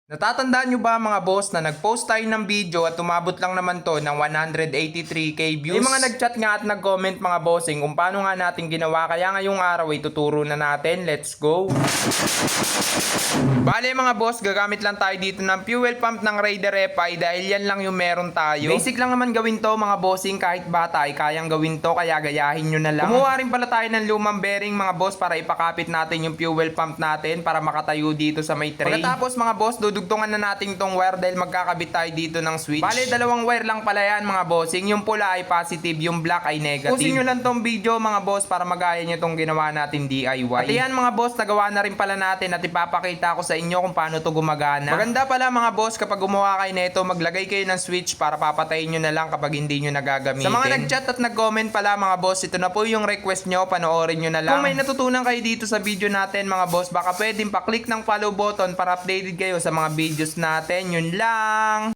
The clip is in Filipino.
Natatandaan nyo ba mga boss na nag-post tayo ng video at umabot lang naman to ng 183k views? May mga nag-chat nga at nag-comment mga bossing kung paano nga natin ginawa, kaya ngayong araw ay tuturo na natin. Let's go! Bale mga boss, gagamit lang tayo dito ng fuel pump ng Raider FI dahil yan lang yung meron tayo. Basic lang naman gawin to mga bossing, kahit bata ay kayang gawin to, kaya gayahin nyo na lang. Kumuha rin pala tayo ng lumang bearing mga boss para ipakapit natin yung fuel pump natin para makatayo dito sa may tray. Pagkatapos mga boss, dudugtungan na natin tong wire dahil magkakabit tayo dito ng switch. Bale, dalawang wire lang pala yan mga bossing. Yung pula ay positive, yung black ay negative. Pusin nyo lang tong video mga boss para magaya nyo tong ginawa natin DIY. At yan mga boss, nagawa na rin pala natin at ipapakita ko sa inyo kung paano to gumagana. Maganda pala mga boss, kapag gumawa kayo nito, maglagay kayo ng switch para papatayin nyo na lang kapag hindi nyo nagagamitin. Sa mga nag-chat at nag-comment pala mga boss, ito na po yung request nyo, panoorin nyo na lang. Kung may natutunan kayo dito sa video natin mga boss, baka pwedeng pa-click ng follow button para updated kayo sa mga videos natin. Yun lang!